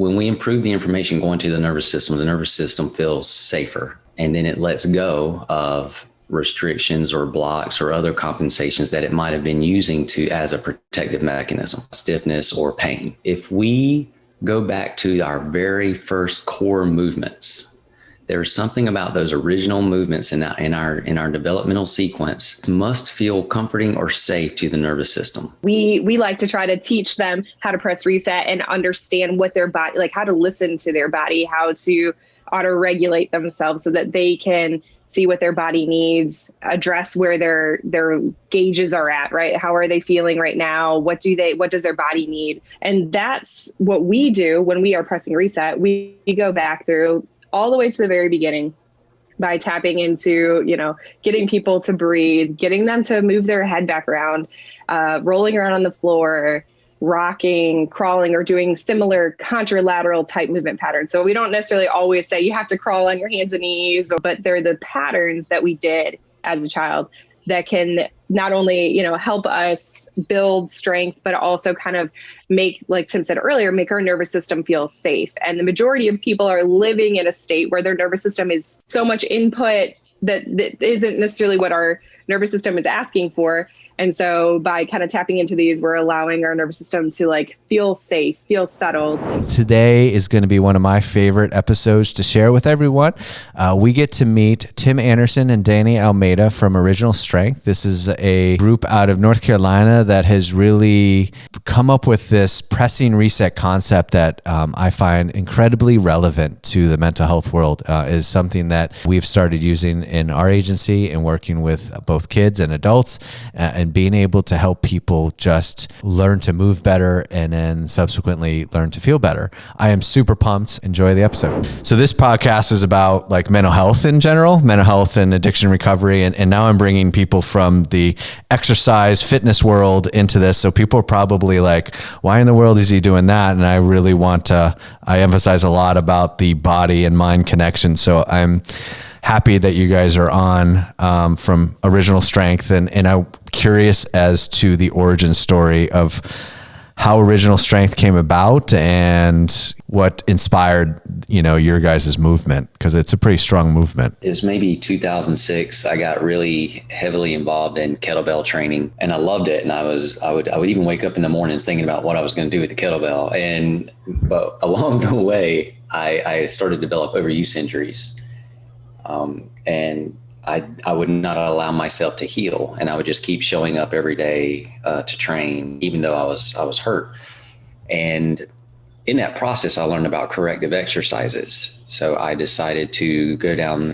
when we improve the information going to the nervous system feels safer. And then it lets go of restrictions or blocks or other compensations that it might have been using as a protective mechanism, stiffness or pain. If we go back to our very first core movements, there's something about those original movements in our developmental sequence must feel comforting or safe to the nervous system. We like to try to teach them how to press reset and understand what their body, like how to listen to their body, how to auto-regulate themselves so that they can see what their body needs, address where their gauges are at, right? How are they feeling right now? What does their body need? And that's what we do when we are pressing reset. We go back through all the way to the very beginning by tapping into, getting people to breathe, getting them to move their head back around, rolling around on the floor, rocking, crawling, or doing similar contralateral type movement patterns. So we don't necessarily always say you have to crawl on your hands and knees, but they're the patterns that we did as a child that can not only, help us build strength, but also kind of make, like Tim said earlier, make our nervous system feel safe. And the majority of people are living in a state where their nervous system is so much input that isn't necessarily what our nervous system is asking for. And so by kind of tapping into these, we're allowing our nervous system to feel safe, feel settled. Today is going to be one of my favorite episodes to share with everyone. We get to meet Tim Anderson and Dani Almeyda from Original Strength. This is a group out of North Carolina that has really come up with this pressing reset concept that I find incredibly relevant to the mental health world. Is something that we've started using in our agency and working with both kids and adults, and being able to help people just learn to move better and then subsequently learn to feel better. I am super pumped. Enjoy the episode. So this podcast is about mental health in general, mental health and addiction recovery. And now I'm bringing people from the exercise fitness world into this. So people are probably like, why in the world is he doing that? And I really I emphasize a lot about the body and mind connection. So I'm happy that you guys are on from Original Strength, and I'm curious as to the origin story of how Original Strength came about and what inspired your guys' movement, because it's a pretty strong movement. It was maybe 2006. I got really heavily involved in kettlebell training, and I loved it. And I would even wake up in the mornings thinking about what I was going to do with the kettlebell. But along the way, I started to develop overuse injuries. And I would not allow myself to heal, and I would just keep showing up every day to train, even though I was hurt. And in that process, I learned about corrective exercises. So I decided to go down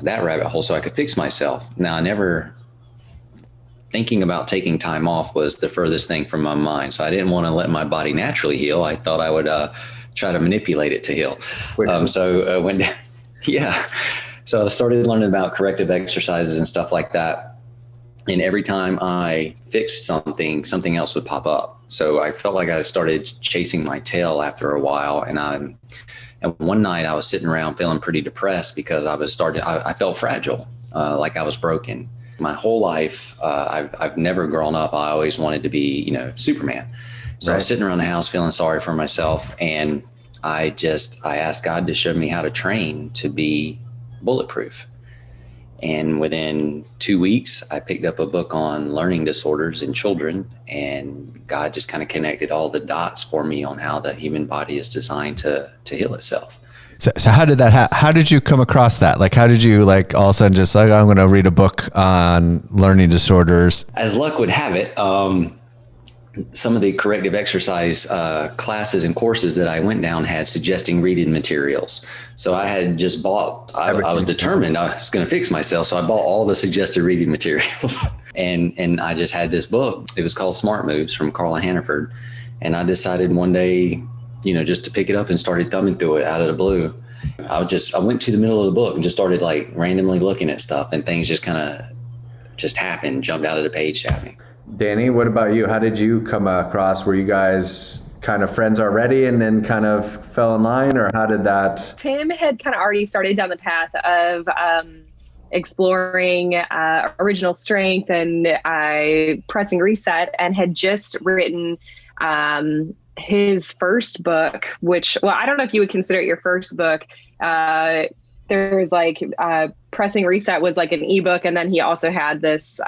that rabbit hole so I could fix myself. Now, thinking about taking time off was the furthest thing from my mind. So I didn't want to let my body naturally heal. I thought I would try to manipulate it to heal. So I started learning about corrective exercises and stuff like that. And every time I fixed something else would pop up. So I felt like I started chasing my tail after a while. And one night I was sitting around feeling pretty depressed because I felt fragile, like I was broken. My whole life, I've never grown up. I always wanted to be, Superman. So I was sitting around the house feeling sorry for myself. And I asked God to show me how to train to be bulletproof. And within 2 weeks, I picked up a book on learning disorders in children, and God just kind of connected all the dots for me on how the human body is designed to heal itself. So how did that how did you come across that? How did you all of a sudden just I'm going to read a book on learning disorders? As luck would have it, some of the corrective exercise classes and courses that I went down had suggesting reading materials. So I had just bought, I was determined I was going to fix myself. So I bought all the suggested reading materials and I just had this book. It was called Smart Moves from Carla Hannaford. And I decided one day, just to pick it up and started thumbing through it out of the blue. I went to the middle of the book and just started randomly looking at stuff, and things just kind of just happened, jumped out of the page at me. Dani, what about you? How did you come across? Were you guys kind of friends already and then kind of fell in line, or how did that? Tim had kind of already started down the path of exploring Original Strength and pressing reset, and had just written his first book, which, well, I don't know if you would consider it your first book. There was like Pressing Reset was like an ebook. And then he also had this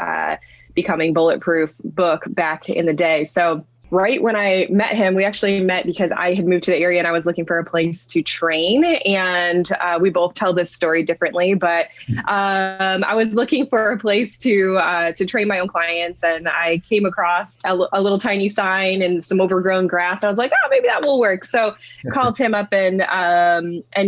Becoming Bulletproof book back in the day. So right when I met him, we actually met because I had moved to the area and I was looking for a place to train. And we both tell this story differently, but I was looking for a place to train my own clients. And I came across a little tiny sign and some overgrown grass. I was like, oh, maybe that will work. So called him up and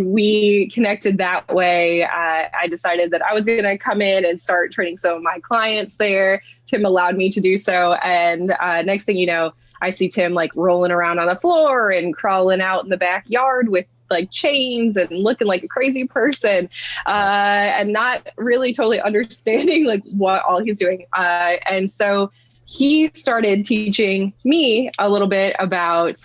we connected that way. I decided that I was going to come in and start training some of my clients there. Tim allowed me to do so. And next thing you know, I see Tim like rolling around on the floor and crawling out in the backyard with like chains and looking like a crazy person and not really totally understanding like what all he's doing. And so he started teaching me a little bit about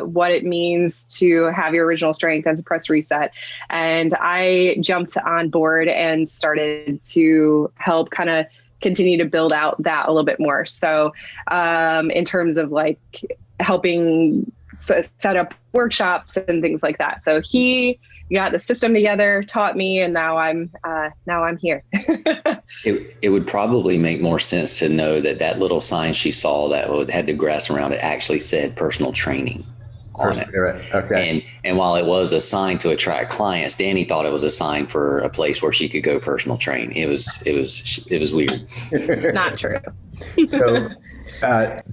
what it means to have your original strength and to press reset. And I jumped on board and started to help kind of continue to build out that a little bit more. So in terms of like helping set up workshops and things like that. So he got the system together, taught me, and now I'm here. It would probably make more sense to know that little sign she saw that had the grass around it actually said personal training on it. Okay. And while it was a sign to attract clients, Dani thought it was a sign for a place where she could go personal train. It was weird. Not true. So,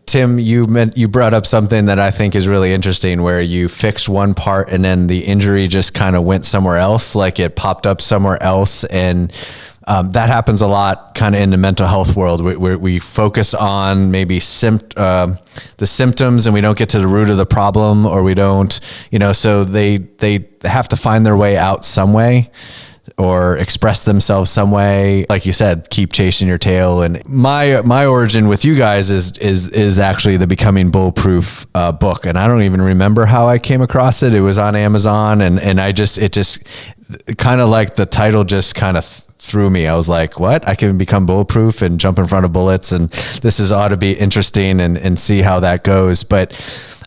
Tim, you brought up something that I think is really interesting, where you fixed one part and then the injury just kind of went somewhere else, like it popped up somewhere else. And that happens a lot kind of in the mental health world. We focus on maybe the symptoms and we don't get to the root of the problem, or we don't, so they have to find their way out some way or express themselves some way. Like you said, keep chasing your tail. And my origin with you guys is actually the Becoming Bulletproof book. And I don't even remember how I came across it. It was on Amazon and it just kind of like the title just kind of threw me. I was like, what? I can become bulletproof and jump in front of bullets, and this ought to be interesting and see how that goes. But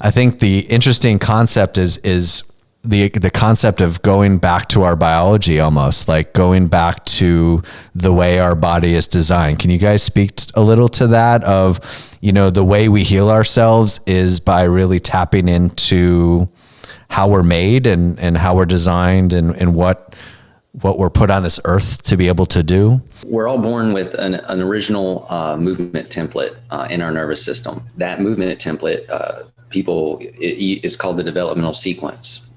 I think the interesting concept is the concept of going back to our biology, almost like going back to the way our body is designed. Can you guys speak a little to that, of, the way we heal ourselves is by really tapping into how we're made and how we're designed and what we're put on this earth to be able to do? We're all born with an original movement template in our nervous system. That movement template, is called the developmental sequence.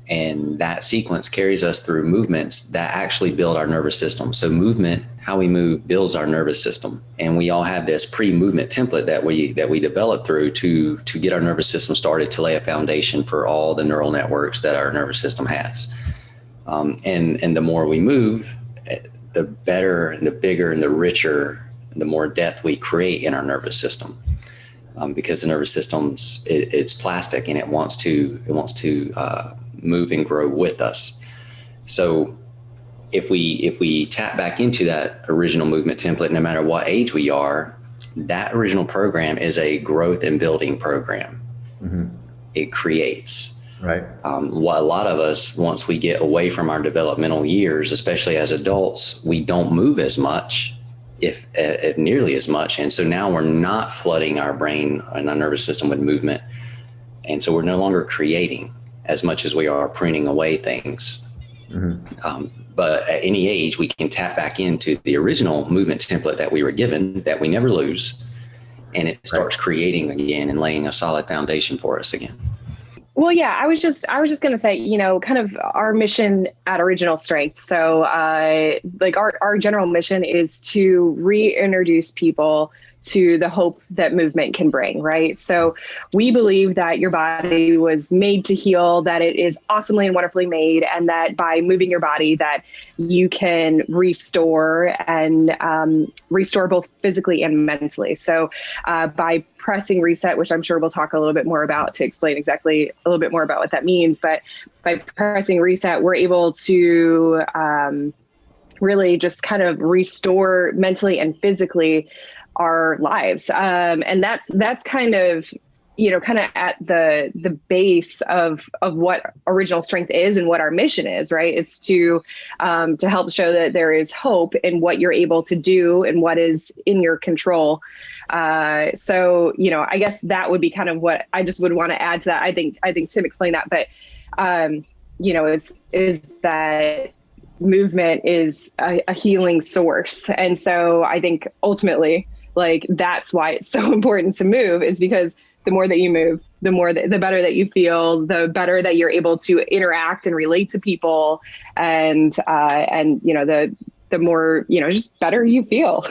And that sequence carries us through movements that actually build our nervous system. So movement, how we move, builds our nervous system. And we all have this pre-movement template that we develop through to get our nervous system started, to lay a foundation for all the neural networks that our nervous system has. And the more we move, the better and the bigger and the richer, the more depth we create in our nervous system. Because the nervous system's it's plastic and it wants to move and grow with us. So if we tap back into that original movement template, no matter what age we are, that original program is a growth and building program. Mm-hmm. It creates. Right. What a lot of us, once we get away from our developmental years, especially as adults, we don't move as much, if nearly as much. And so now we're not flooding our brain and our nervous system with movement. And so we're no longer creating as much as we are pruning away things. Mm-hmm. But at any age, we can tap back into the original movement template that we were given, that we never lose. And it starts creating again and laying a solid foundation for us again. Well, yeah, I was just going to say, kind of our mission at Original Strength. So like our general mission is to reintroduce people to the hope that movement can bring, right? So we believe that your body was made to heal, that it is awesomely and wonderfully made, and that by moving your body that you can restore and restore both physically and mentally. So by pressing reset, which I'm sure we'll talk a little bit more about to explain exactly a little bit more about what that means. But by pressing reset, we're able to really just kind of restore mentally and physically our lives. And that's kind of kind of at the base of what original strength is and what our mission is, right? It's to help show that there is hope in what you're able to do and what is in your control. So, I guess that would be kind of what I just would want to add to that. I think Tim explained that, but, is that movement is a healing source. And so I think ultimately, like, that's why it's so important to move, is because the more that you move, the better that you feel, the better that you're able to interact and relate to people. And the more, just better you feel.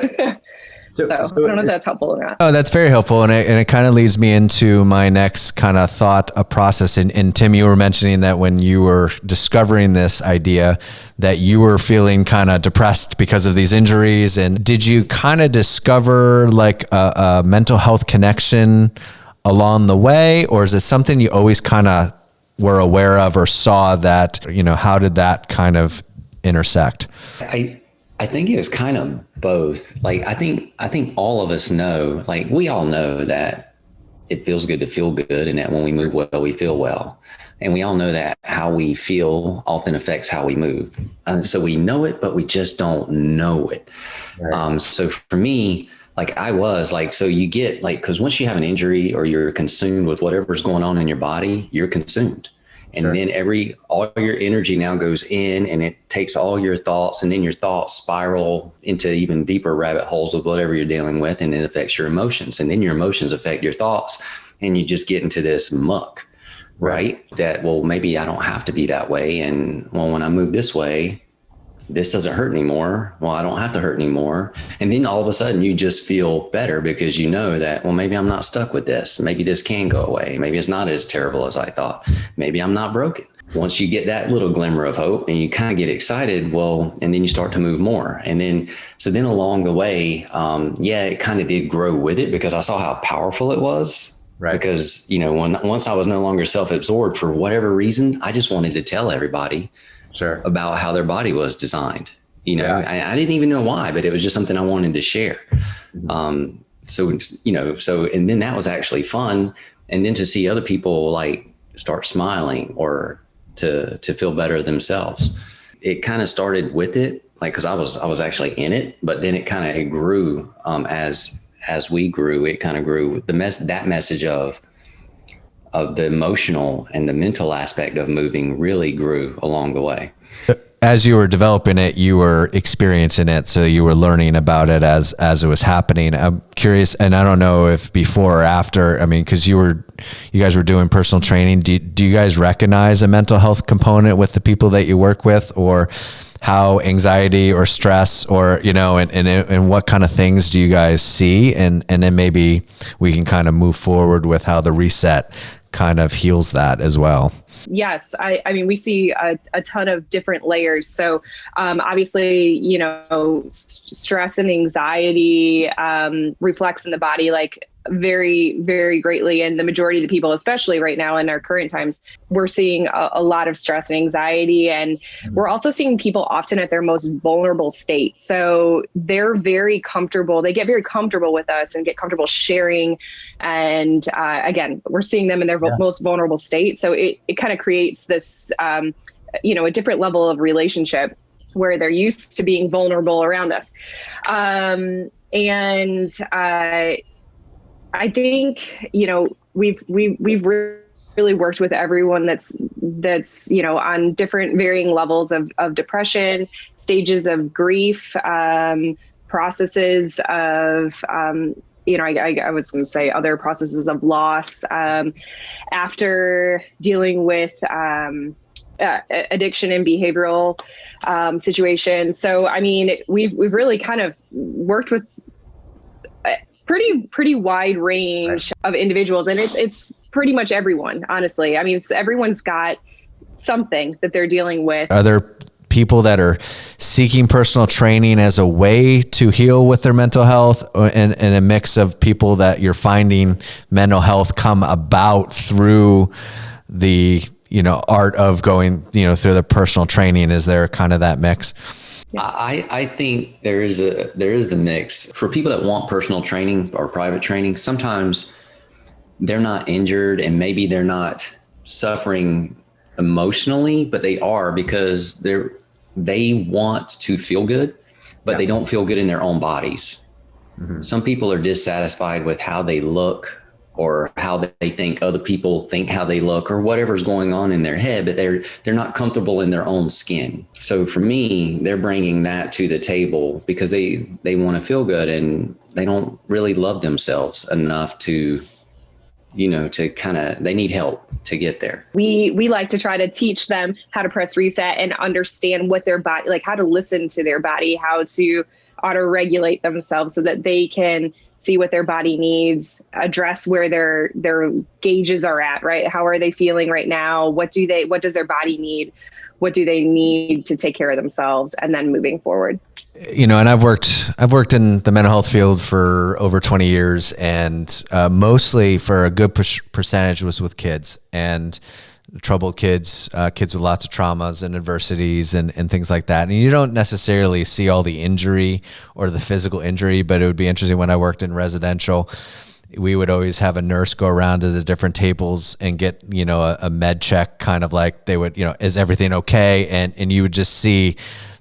So I don't know if that's helpful or not. Oh, that's very helpful. And it kind of leads me into my next kind of thought, a process. And Tim, you were mentioning that when you were discovering this idea that you were feeling kind of depressed because of these injuries. And did you kind of discover like a mental health connection along the way? Or is it something you always kind of were aware of or saw that, how did that kind of intersect? I think it was kind of both. Like, I think all of us know, like, we all know that it feels good to feel good, and that when we move well, we feel well. And we all know that how we feel often affects how we move. And so we know it, but we just don't know it. Right. So for me, like, I was like, so you get like, because once you have an injury or you're consumed with whatever's going on in your body, you're consumed. And sure. Then all your energy now goes in, and it takes all your thoughts, and then your thoughts spiral into even deeper rabbit holes of whatever you're dealing with, and it affects your emotions, and then your emotions affect your thoughts, and you just get into this muck, right? That, well, maybe I don't have to be that way. And well, when I move this way, this doesn't hurt anymore. Well, I don't have to hurt anymore. And then all of a sudden you just feel better because you know that, well, maybe I'm not stuck with this. Maybe this can go away. Maybe it's not as terrible as I thought. Maybe I'm not broken. Once you get that little glimmer of hope and you kind of get excited, well, and then you start to move more. And then, so then along the way, it kind of did grow with it because I saw how powerful it was. Right. Because, once I was no longer self-absorbed for whatever reason, I just wanted to tell everybody about how their body was designed. I didn't even know why, but it was just something I wanted to share. So, and then that was actually fun. And then to see other people like start smiling or to feel better themselves. It kind of started with it, like, cause I was actually in it, but then it kind of grew, as we grew, it kind of grew that message of the emotional and the mental aspect of moving really grew along the way. As you were developing it, you were experiencing it. So you were learning about it as it was happening. I'm curious, and I don't know if before or after, I mean, cause you guys were doing personal training. Do you guys recognize a mental health component with the people that you work with, or how anxiety or stress or, and what kind of things do you guys see? And then maybe we can kind of move forward with how the reset kind of heals that as well. Yes. I mean, we see a ton of different layers. So obviously, stress and anxiety reflects in the body like very, very greatly. And the majority of the people, especially right now in our current times, we're seeing a lot of stress and anxiety. And we're also seeing people often at their most vulnerable state. So they're very comfortable. They get very comfortable with us and get comfortable sharing. And again, we're seeing them in their most vulnerable state. So it kind of creates this, a different level of relationship where they're used to being vulnerable around us. I think, we've really worked with everyone that's, on different varying levels of depression, stages of grief, processes of, I was going to say other processes of loss, after dealing with, addiction and behavioral, situations. So, I mean, we've really kind of worked with pretty wide range of individuals. And it's pretty much everyone, honestly. I mean, everyone's got something that they're dealing with. Are there people that are seeking personal training as a way to heal with their mental health, and a mix of people that you're finding mental health come about through the, art of going, through the personal training? Is there kind of that mix? I think there is the mix. For people that want personal training or private training, sometimes they're not injured and maybe they're not suffering emotionally, but they are because they want to feel good, but they don't feel good in their own bodies. Mm-hmm. Some people are dissatisfied with how they look or how they think other people think how they look or whatever's going on in their head, but they're not comfortable in their own skin. So for me, they're bringing that to the table because they want to feel good and they don't really love themselves enough to, they need help to get there. We like to try to teach them how to press reset and understand what their body, like how to listen to their body, how to auto-regulate themselves so that they can see what their body needs, address where their gauges are at, right? How are they feeling right now? What does their body need? What do they need to take care of themselves? And then moving forward. And I've worked in the mental health field for over 20 years, and mostly for a good percentage was with kids and troubled kids, kids with lots of traumas and adversities and things like that. And you don't necessarily see all the injury or the physical injury, but it would be interesting when I worked in residential, we would always have a nurse go around to the different tables and get, a med check, kind of like they would, is everything okay? And you would just see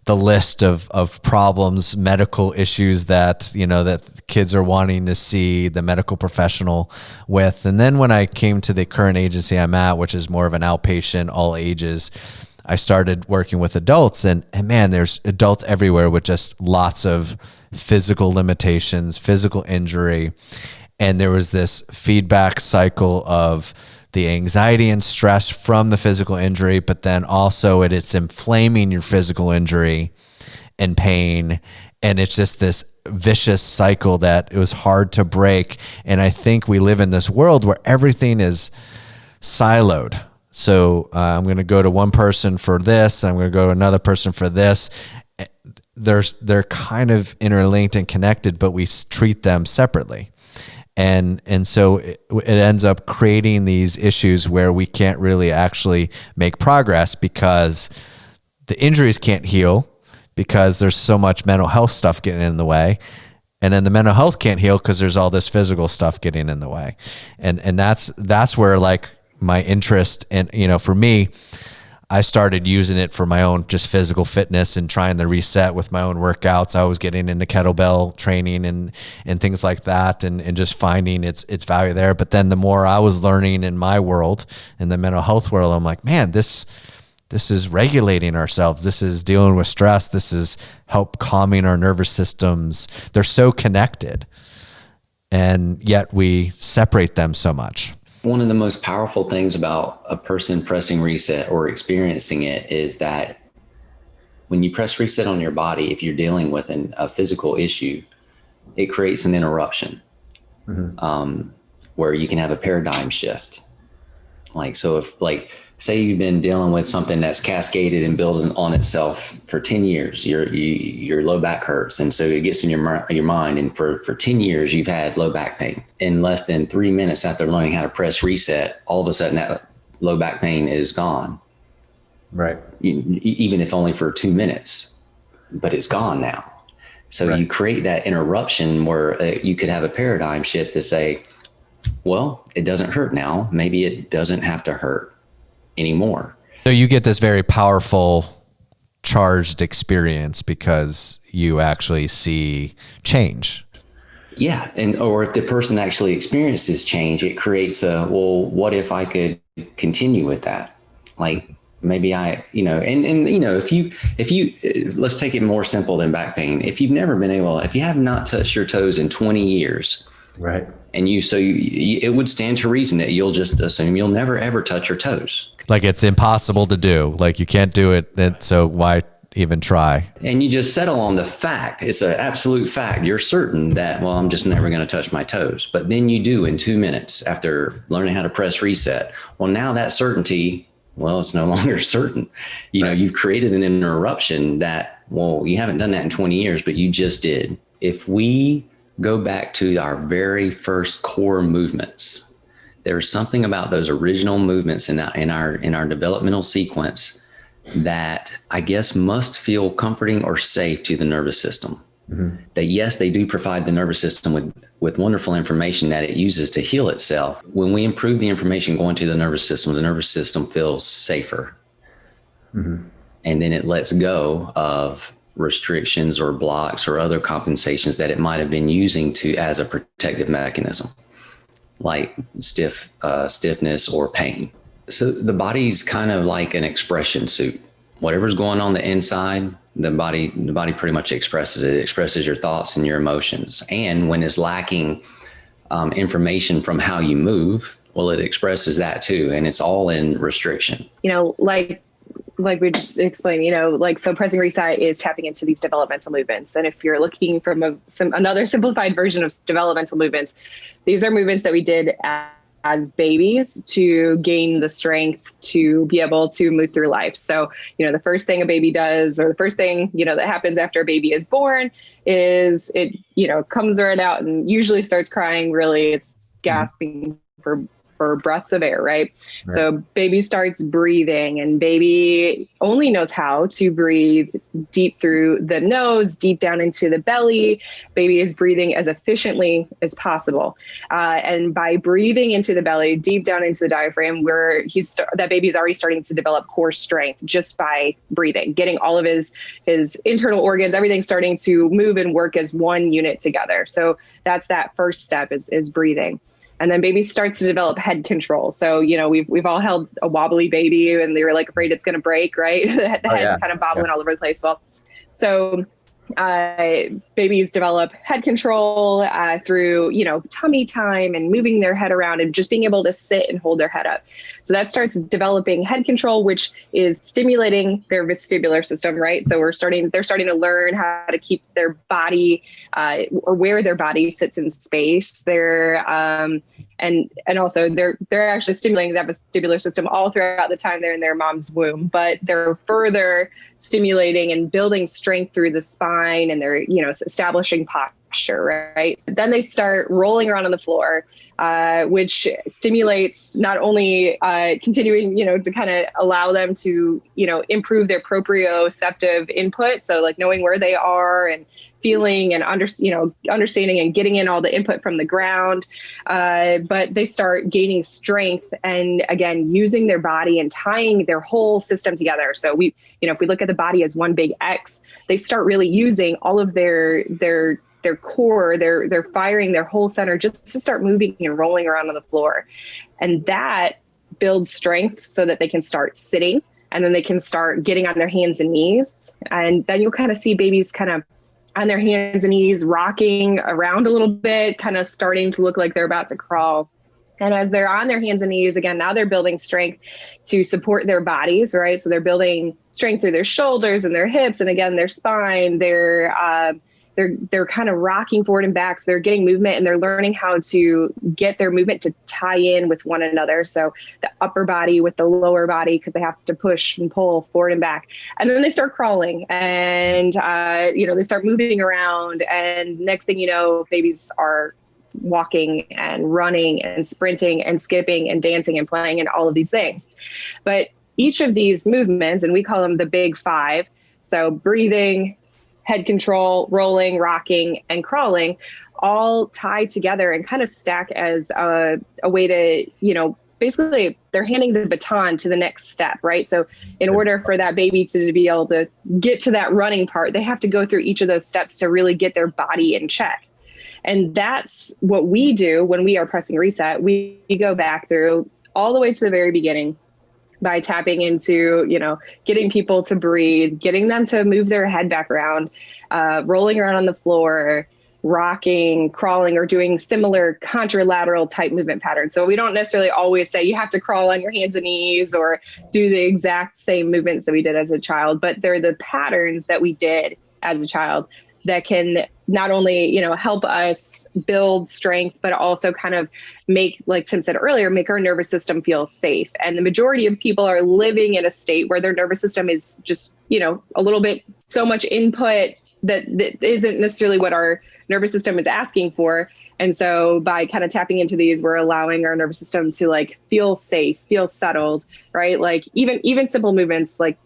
the list of problems, medical issues that, that kids are wanting to see the medical professional with. And then when I came to the current agency I'm at, which is more of an outpatient, all ages, I started working with adults and man, there's adults everywhere with just lots of physical limitations, physical injury. And there was this feedback cycle of the anxiety and stress from the physical injury, but then also it's inflaming your physical injury and pain. And it's just this vicious cycle that it was hard to break. And I think we live in this world where everything is siloed. So I'm going to go to one person for this, and I'm going to go to another person for this. They're kind of interlinked and connected, but we treat them separately. And so it ends up creating these issues where we can't really actually make progress because the injuries can't heal because there's so much mental health stuff getting in the way. And then the mental health can't heal because there's all this physical stuff getting in the way. And that's where like my interest and, for me, I started using it for my own just physical fitness and trying to reset with my own workouts. I was getting into kettlebell training and things like that and just finding its value there. But then the more I was learning in my world, in the mental health world, I'm like, man, this is regulating ourselves. This is dealing with stress. This is help calming our nervous systems. They're so connected, and yet we separate them so much. One of the most powerful things about a person pressing reset or experiencing it is that when you press reset on your body, if you're dealing with a physical issue, it creates an interruption, where you can have a paradigm shift. So if say you've been dealing with something that's cascaded and building on itself for 10 years, your low back hurts. And so it gets in your mind. And for 10 years, you've had low back pain. In less than 3 minutes after learning how to press reset, all of a sudden that low back pain is gone. Right. Even if only for 2 minutes, but it's gone now. So you create that interruption where you could have a paradigm shift to say, well, it doesn't hurt now. Maybe it doesn't have to hurt anymore. So you get this very powerful charged experience because you actually see change. Yeah. Or if the person actually experiences change, it creates what if I could continue with that? Maybe if you, let's take it more simple than back pain. If you have not touched your toes in 20 years, right. And it would stand to reason that you'll just assume you'll never, ever touch your toes. Like it's impossible to do. Like you can't do it. So why even try? And you just settle on the fact. It's an absolute fact. You're certain that, I'm just never going to touch my toes. But then you do in 2 minutes after learning how to press reset. Well, now that certainty, it's no longer certain. You've created an interruption that, you haven't done that in 20 years, but you just did. If we go back to our very first core movements, there's something about those original movements in our developmental sequence that I guess must feel comforting or safe to the nervous system. that yes, they do provide the nervous system with wonderful information that it uses to heal itself. When we improve the information going to the nervous system feels safer. And then it lets go of restrictions or blocks or other compensations that it might have been using as a protective mechanism, like stiffness or pain. So the body's kind of like an expression suit. Whatever's going on the inside, the body pretty much expresses it. It expresses your thoughts and your emotions. And when it's lacking information from how you move, well, it expresses that too. And it's all in restriction. Like we just explained, so pressing reset is tapping into these developmental movements. And if you're looking from another simplified version of developmental movements, these are movements that we did as babies to gain the strength to be able to move through life. So, the first thing a baby does, or the first thing, that happens after a baby is born is it, comes right out and usually starts crying. Really, it's gasping for breaths of air, right? So baby starts breathing, and baby only knows how to breathe deep through the nose, deep down into the belly. Baby is breathing as efficiently as possible. And by breathing into the belly, deep down into the diaphragm, where that baby is already starting to develop core strength just by breathing, getting all of his internal organs, everything starting to move and work as one unit together. So that's that first step is breathing. And then baby starts to develop head control. So, we've all held a wobbly baby and they were like afraid it's going to break, right? The head's kind of bobbling all over the place. Well, so babies develop head control through, tummy time and moving their head around and just being able to sit and hold their head up. So that starts developing head control, which is stimulating their vestibular system, right? So they're starting to learn how to keep their body or where their body sits in space. And also they're actually stimulating that vestibular system all throughout the time they're in their mom's womb, but they're further stimulating and building strength through the spine, and they're, establishing posture, right? Then they start rolling around on the floor, which stimulates not only continuing, to kind of allow them to, improve their proprioceptive input. So like knowing where they are and feeling and understanding and getting in all the input from the ground. But they start gaining strength and again, using their body and tying their whole system together. So if we look at the body as one big X, they start really using all of their core, they're firing their whole center just to start moving and rolling around on the floor. And that builds strength so that they can start sitting, and then they can start getting on their hands and knees. And then you'll kind of see babies kind of on their hands and knees, rocking around a little bit, kind of starting to look like they're about to crawl. And as they're on their hands and knees, again, now they're building strength to support their bodies, right? So they're building strength through their shoulders and their hips, and again, their spine. They're kind of rocking forward and back. So they're getting movement, and they're learning how to get their movement to tie in with one another. So the upper body with the lower body, because they have to push and pull forward and back. And then they start crawling, and, they start moving around. And next thing you know, babies are walking and running and sprinting and skipping and dancing and playing and all of these things. But each of these movements, and we call them the big five, so breathing, head control, rolling, rocking, and crawling, all tie together and kind of stack as a way to, basically they're handing the baton to the next step, right? So in order for that baby to be able to get to that running part, they have to go through each of those steps to really get their body in check. And that's what we do when we are pressing reset. We go back through all the way to the very beginning by tapping into, getting people to breathe, getting them to move their head back around, rolling around on the floor, rocking, crawling, or doing similar contralateral type movement patterns. So we don't necessarily always say you have to crawl on your hands and knees or do the exact same movements that we did as a child, but they're the patterns that we did as a child that can not only, help us build strength, but also kind of make, like Tim said earlier, make our nervous system feel safe. And the majority of people are living in a state where their nervous system is just, a little bit so much input that isn't necessarily what our nervous system is asking for. And so by kind of tapping into these, we're allowing our nervous system to feel safe, feel settled, right? Like even simple movements like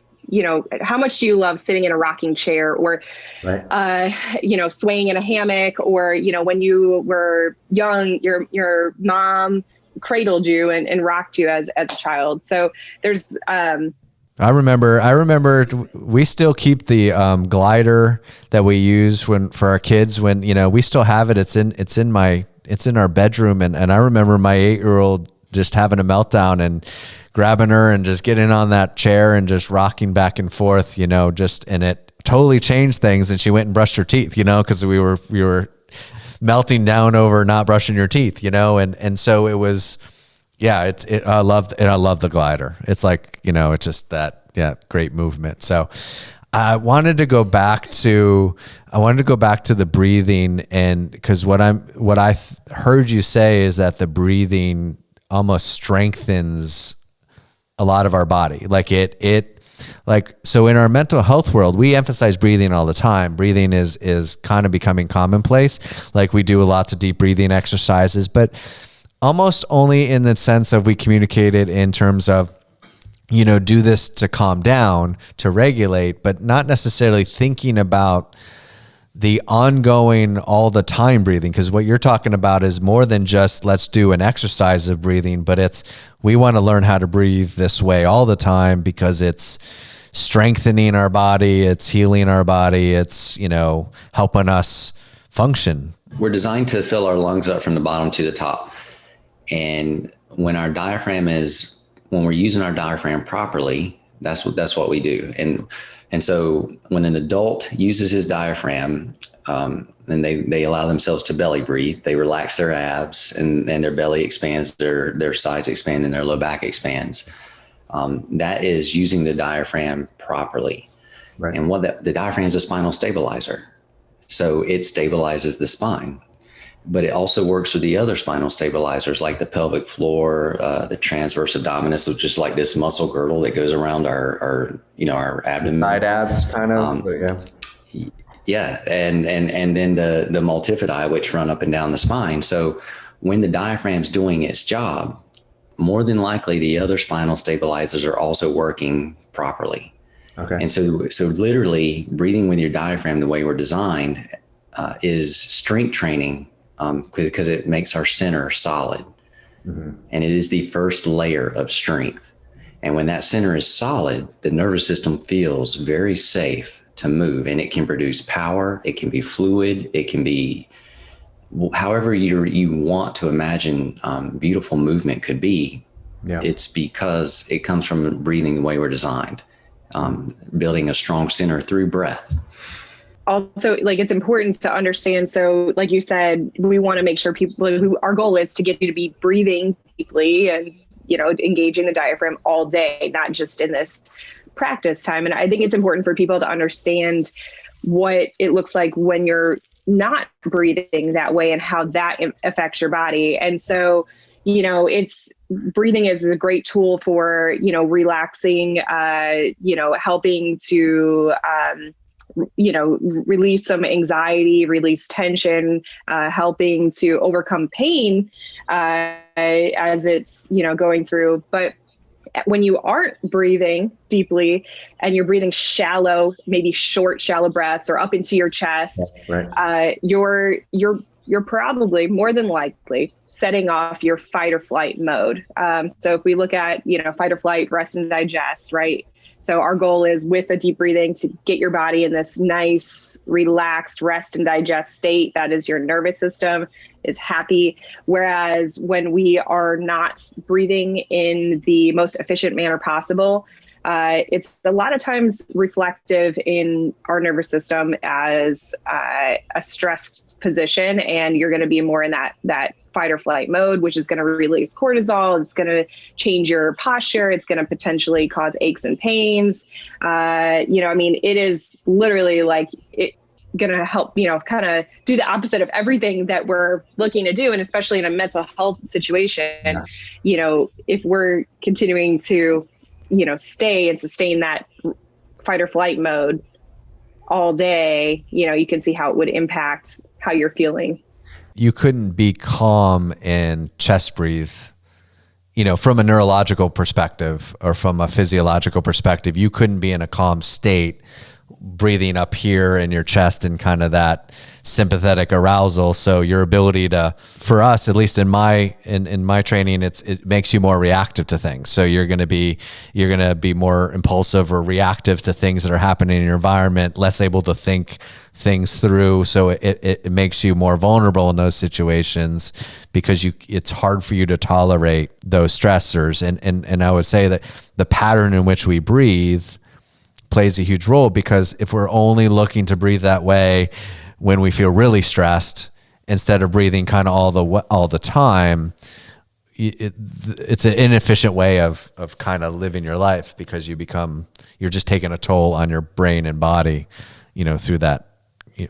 how much do you love sitting in a rocking chair or, swaying in a hammock, or, when you were young, your mom cradled you and rocked you as a child. So there's, I remember we still keep the glider that we use for our kids when, we still have it. It's in our bedroom. And I remember my 8-year-old just having a meltdown and grabbing her and just getting on that chair and just rocking back and forth, and it totally changed things. And she went and brushed her teeth, cause we were melting down over not brushing your teeth, and so it was, I love the glider. It's like, it's just that, great movement. So I wanted to go back to the breathing, and because what I heard you say is that the breathing almost strengthens a lot of our body. So in our mental health world, we emphasize breathing all the time. Breathing is kind of becoming commonplace. Like we do lots of deep breathing exercises, but almost only in the sense of we communicate it in terms of, do this to calm down, to regulate, but not necessarily thinking about the ongoing all the time breathing. Because what you're talking about is more than just let's do an exercise of breathing, but we want to learn how to breathe this way all the time because it's strengthening our body, it's healing our body, it's, helping us function. We're designed to fill our lungs up from the bottom to the top. And when we're using our diaphragm properly, that's what we do. And so when an adult uses his diaphragm, and they allow themselves to belly breathe, they relax their abs and their belly expands, their sides expand and their low back expands. That is using the diaphragm properly. Right. And the diaphragm is a spinal stabilizer. So it stabilizes the spine. But it also works with the other spinal stabilizers like the pelvic floor, the transverse abdominis, which is like this muscle girdle that goes around our abdomen. Side abs kind of. Yeah. And then the multifidi, which run up and down the spine. So when the diaphragm's doing its job, more than likely the other spinal stabilizers are also working properly. Okay. And so literally breathing with your diaphragm the way we're designed is strength training. Because it makes our center solid. Mm-hmm. And it is the first layer of strength. And when that center is solid, the nervous system feels very safe to move, and it can produce power. It can be fluid. It can be however you want to imagine beautiful movement could be. Yeah. It's because it comes from breathing the way we're designed, building a strong center through breath. Also, it's important to understand. So like you said, we want to make sure our goal is to get you to be breathing deeply and, engaging the diaphragm all day, not just in this practice time. And I think it's important for people to understand what it looks like when you're not breathing that way and how that affects your body. And so, breathing is a great tool for, relaxing, helping to, release some anxiety, release tension, helping to overcome pain as it's, going through. But when you aren't breathing deeply and you're breathing shallow, maybe short, shallow breaths or up into your chest, right. You're probably more than likely setting off your fight or flight mode. So if we look at, fight or flight, rest and digest, right? So our goal is with the deep breathing to get your body in this nice, relaxed rest and digest state. That is your nervous system is happy. Whereas when we are not breathing in the most efficient manner possible, it's a lot of times reflective in our nervous system as a stressed position. And you're going to be more in that fight or flight mode, which is going to release cortisol. It's going to change your posture. It's going to potentially cause aches and pains. It is literally going to help, kind of do the opposite of everything that we're looking to do. And especially in a mental health situation, if we're continuing to, stay and sustain that fight or flight mode all day, you can see how it would impact how you're feeling. You couldn't be calm and chest breathe from a neurological perspective or from a physiological perspective, you couldn't be in a calm state breathing up here in your chest and kind of that sympathetic arousal. So your ability to, for us, at least in my training, it makes you more reactive to things. So you're going to be more impulsive or reactive to things that are happening in your environment, less able to think things through. So it makes you more vulnerable in those situations because it's hard for you to tolerate those stressors. And I would say that the pattern in which we breathe plays a huge role, because if we're only looking to breathe that way when we feel really stressed instead of breathing kind of all the time, it's an inefficient way of kind of living your life, because you're just taking a toll on your brain and body, through that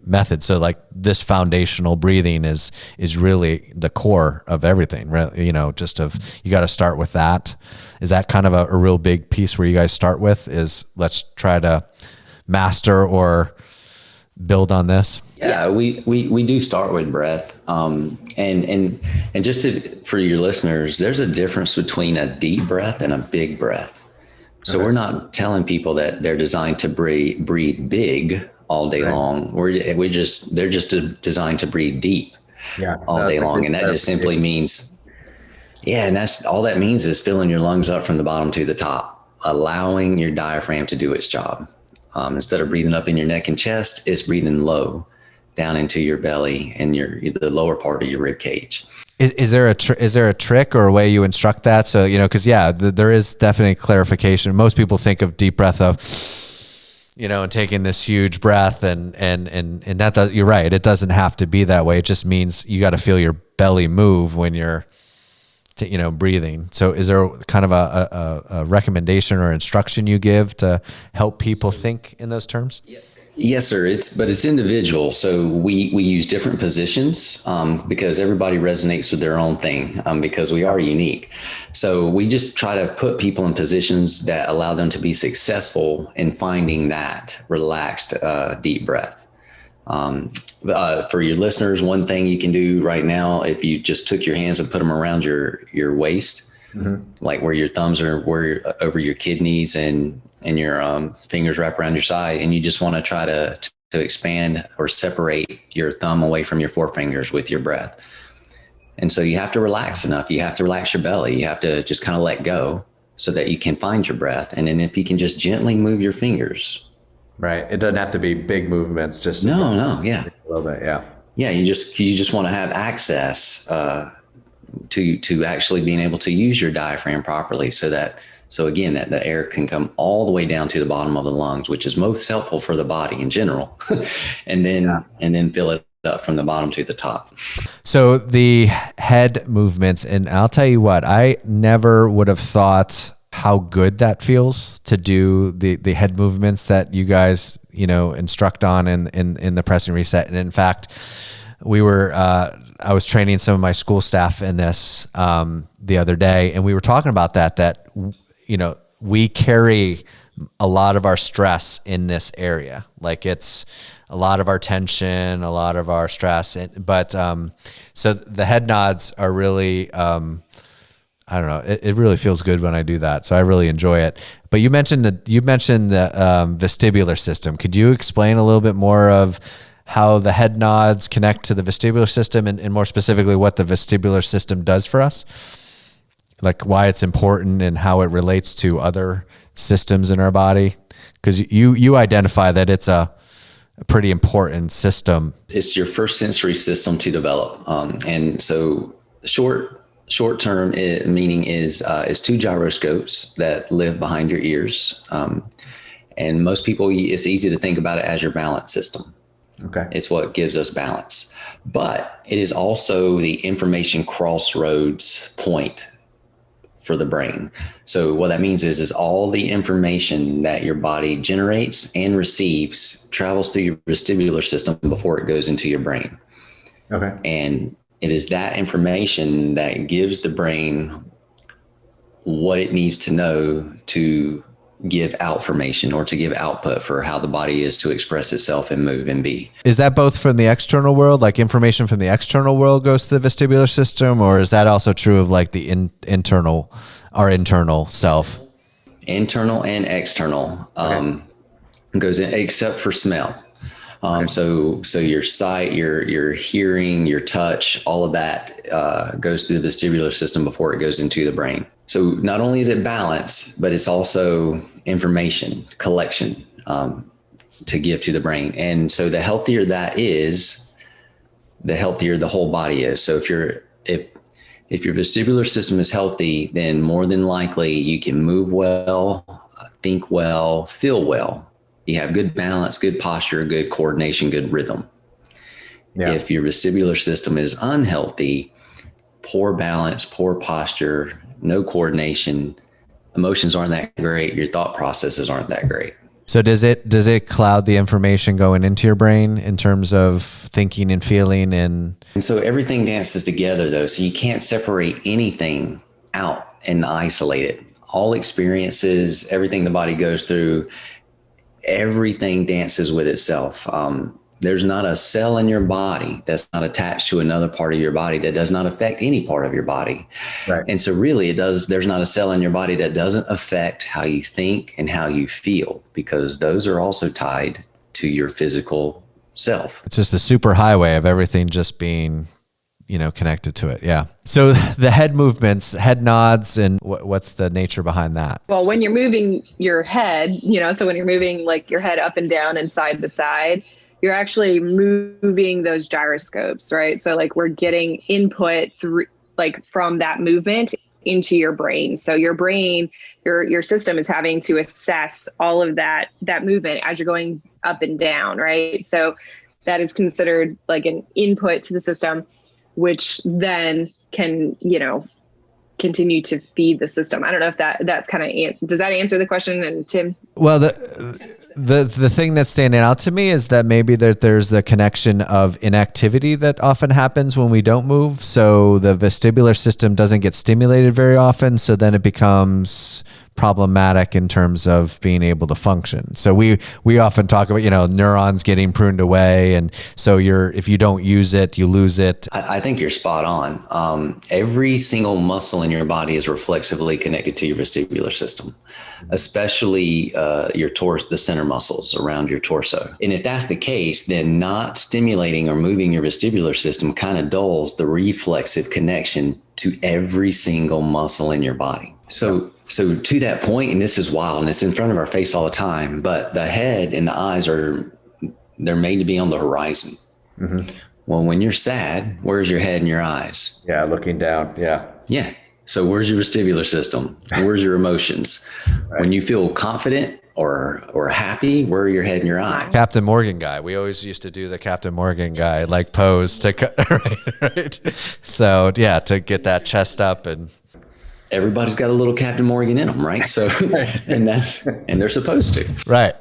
method. So like this foundational breathing is really the core of everything, right? You got to start with that. Is that kind of a real big piece where you guys start with, is let's try to master or build on this? Yeah, we do start with breath. And just for your listeners, there's a difference between a deep breath and a big breath. So we're not telling people that they're designed to breathe big all day long. They're just designed to breathe deep all day long. And that just simply means, and that's all that means, is filling your lungs up from the bottom to the top, allowing your diaphragm to do its job. Instead of breathing up in your neck and chest, it's breathing low down into your belly and the lower part of your rib cage. Is there a trick or a way you instruct that? So, because there is definitely clarification. Most people think of deep breath of, and taking this huge breath and that does, you're right. It doesn't have to be that way. It just means you got to feel your belly move when you're, breathing. So is there kind of a recommendation or instruction you give to help people think in those terms? Yes, sir. But it's individual. So we use different positions because everybody resonates with their own thing because we are unique. So we just try to put people in positions that allow them to be successful in finding that relaxed, deep breath. For your listeners, one thing you can do right now, if you just took your hands and put them around your waist, like where your thumbs are, over your kidneys and your fingers wrap around your side, and you just want to try to expand or separate your thumb away from your forefingers with your breath. And so you have to relax enough. You have to relax your belly. You have to just kind of let go so that you can find your breath. And then if you can just gently move your fingers. Right. It doesn't have to be big movements. Just no. Yeah. A little bit. Yeah. Yeah. You just want to have access to actually being able to use your diaphragm properly, so again, that the air can come all the way down to the bottom of the lungs, which is most helpful for the body in general, and then fill it up from the bottom to the top. So the head movements, and I'll tell you what, I never would have thought how good that feels to do the head movements that you guys, instruct on in the press and reset. And in fact, I was training some of my school staff in this the other day, and we were talking about that we carry a lot of our stress in this area. Like it's a lot of our tension, a lot of our stress. But so the head nods are really, I don't know, it really feels good when I do that. So I really enjoy it. But you mentioned the vestibular system. Could you explain a little bit more of how the head nods connect to the vestibular system, and more specifically what the vestibular system does for us? Like why it's important and how it relates to other systems in our body? Because you identify that it's a pretty important system. It's your first sensory system to develop. And so short term meaning is two gyroscopes that live behind your ears. And most people, it's easy to think about it as your balance system. Okay. It's what gives us balance. But it is also the information crossroads point for the brain. So what that means is all the information that your body generates and receives travels through your vestibular system before it goes into your brain. Okay. And it is that information that gives the brain what it needs to know to give outformation or to give output for how the body is to express itself and move and be. Is that both from the external world, like information from the external world goes to the vestibular system, or is that also true of like the internal self? Internal and external goes in, except for smell. So your sight, your hearing, your touch, all of that goes through the vestibular system before it goes into the brain. So not only is it balance, but it's also information collection to give to the brain. And so the healthier that is, the healthier the whole body is. So if your vestibular system is healthy, then more than likely you can move well, think well, feel well. You have good balance, good posture, good coordination, good rhythm. Yeah. If your vestibular system is unhealthy, poor balance, poor posture, no coordination, emotions aren't that great, your thought processes aren't that great. So does it cloud the information going into your brain in terms of thinking and feeling and so everything dances together though, so you can't separate anything out and isolate it. All experiences, everything the body goes through, everything dances with itself. There's not a cell in your body that's not attached to another part of your body that does not affect any part of your body. Right. And so really there's not a cell in your body that doesn't affect how you think and how you feel, because those are also tied to your physical self. It's just a super highway of everything just being, connected to it. Yeah. So the head movements, head nods, and what's the nature behind that? Well, when you're moving your head, so when you're moving like your head up and down and side to side, you're actually moving those gyroscopes, right? So like we're getting input through like from that movement into your brain. So your brain, your system is having to assess all of that movement as you're going up and down, right? So that is considered like an input to the system, which then can, continue to feed the system. I don't know if that's kind of, does that answer the question? And Tim? Well, the thing that's standing out to me is that maybe there's the connection of inactivity that often happens when we don't move. So the vestibular system doesn't get stimulated very often. So then it becomes problematic in terms of being able to function. So we often talk about, neurons getting pruned away. And so if you don't use it, you lose it. I think you're spot on. Every single muscle in your body is reflexively connected to your vestibular system, especially the center muscles around your torso. And if that's the case, then not stimulating or moving your vestibular system kind of dulls the reflexive connection to every single muscle in your body. So to that point, and this is wild and it's in front of our face all the time, but the head and the eyes they're made to be on the horizon. Mm-hmm. Well, when you're sad, where's your head and your eyes? Yeah. Looking down. Yeah. Yeah. So where's your vestibular system? Where's your emotions? Right. When you feel confident or happy, where are your head and your eyes? Captain Morgan guy. We always used to do the Captain Morgan guy, like pose to, right. So yeah, to get that chest up and. Everybody's got a little Captain Morgan in them, right? So, and they're supposed to. Right.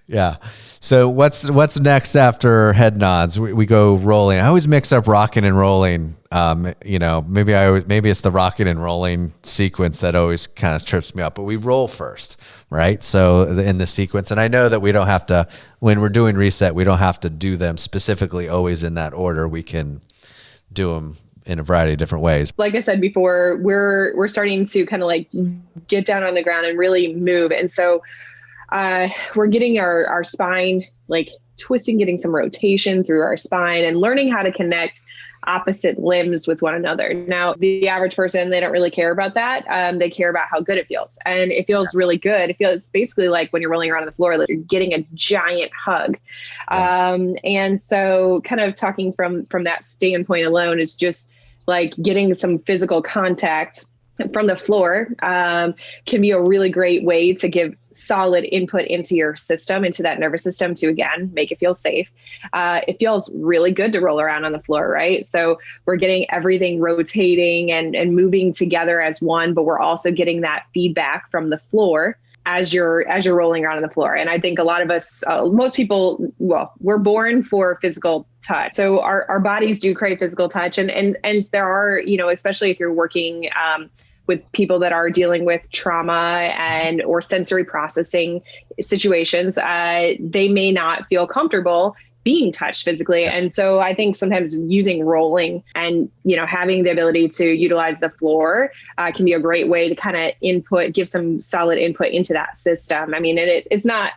Yeah. So what's next after head nods? We go rolling. I always mix up rocking and rolling. Maybe it's the rocking and rolling sequence that always kind of trips me up, but we roll first, right? So in the sequence, and I know that we don't have to, when we're doing reset, we don't have to do them specifically always in that order. We can do them in a variety of different ways. Like I said before, we're starting to kind of like get down on the ground and really move. And so we're getting our spine like twisting, getting some rotation through our spine and learning how to connect opposite limbs with one another. Now, the average person, they don't really care about that. They care about how good it feels. And it feels really good. It feels basically like when you're rolling around on the floor, like you're getting a giant hug. And so kind of talking from that standpoint alone is just like getting some physical contact from the floor can be a really great way to give solid input into your system, into that nervous system to, again, make it feel safe. It feels really good to roll around on the floor, right? So we're getting everything rotating and moving together as one, but we're also getting that feedback from the floor as you're rolling around on the floor. And I think a lot of us, most people, well, we're born for physical touch. So our bodies do crave physical touch. And there are, especially if you're working with people that are dealing with trauma and or sensory processing situations, they may not feel comfortable being touched physically. And so I think sometimes using rolling and, having the ability to utilize the floor can be a great way to kind of give some solid input into that system. I mean, it's not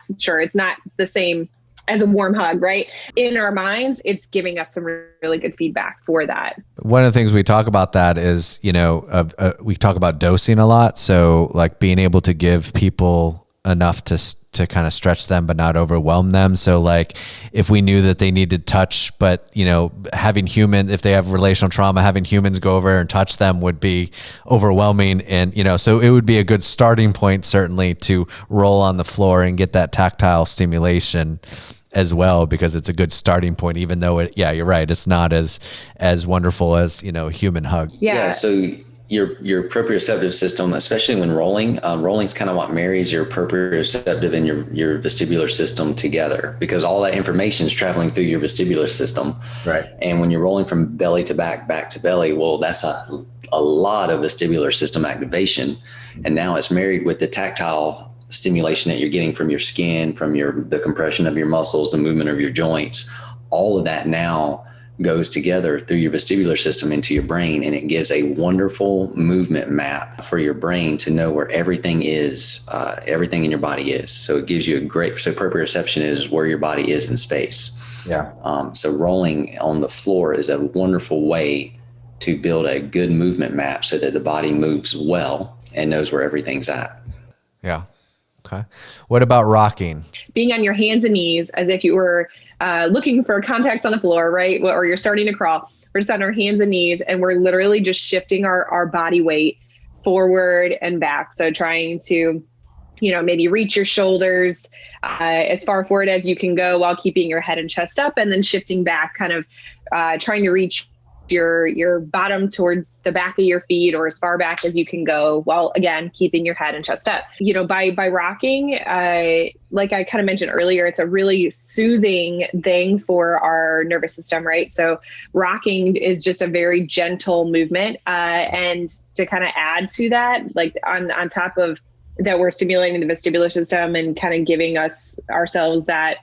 the same as a warm hug, right? In our minds, it's giving us some really good feedback for that. One of the things we talk about that is, we talk about dosing a lot. So like being able to give people enough to kind of stretch them, but not overwhelm them. So like if we knew that they needed touch, but having if they have relational trauma, having humans go over and touch them would be overwhelming. And, so it would be a good starting point, certainly, to roll on the floor and get that tactile stimulation as well, because it's a good starting point, even though you're right. It's not as wonderful as, human hug. Yeah. So your proprioceptive system, especially when rolling is kind of what marries your proprioceptive and your vestibular system together, because all that information is traveling through your vestibular system. Right. And when you're rolling from belly to back to belly, well, that's a lot of vestibular system activation. And now it's married with the tactile stimulation that you're getting from your skin, from the compression of your muscles, the movement of your joints. All of that now goes together through your vestibular system into your brain, and it gives a wonderful movement map for your brain to know where everything is, everything in your body is. So it gives you so proprioception is where your body is in space. Yeah. So rolling on the floor is a wonderful way to build a good movement map so that the body moves well and knows where everything's at. Yeah. Okay. What about rocking? Being on your hands and knees as if you were looking for contacts on the floor, right? Or you're starting to crawl. We're just on our hands and knees, and we're literally just shifting our body weight forward and back. So trying to, maybe reach your shoulders as far forward as you can go while keeping your head and chest up, and then shifting back, kind of trying to reach your bottom towards the back of your feet or as far back as you can go, while again keeping your head and chest up. By rocking, like I kind of mentioned earlier, it's a really soothing thing for our nervous system, right? So rocking is just a very gentle movement, and to kind of add to that, like on top of that, we're stimulating the vestibular system and kind of giving ourselves that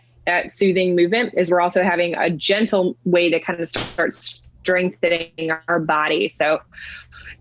soothing movement, is we're also having a gentle way to kind of start strengthening our body. So,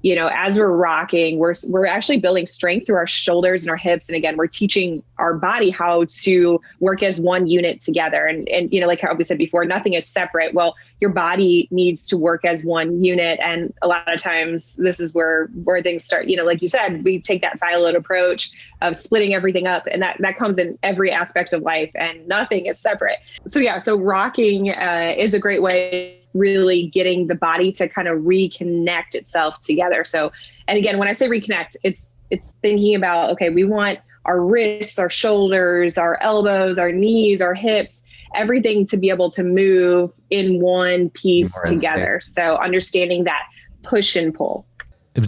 as we're rocking, we're actually building strength through our shoulders and our hips. And again, we're teaching our body how to work as one unit together. And like how we said before, nothing is separate. Well, your body needs to work as one unit. And a lot of times this is where things start, like you said, we take that siloed approach of splitting everything up, and that comes in every aspect of life, and nothing is separate. So rocking is a great way really getting the body to kind of reconnect itself together. So, and again, when I say reconnect, it's thinking about, okay, we want our wrists, our shoulders, our elbows, our knees, our hips, everything to be able to move in one piece together. So understanding that push and pull.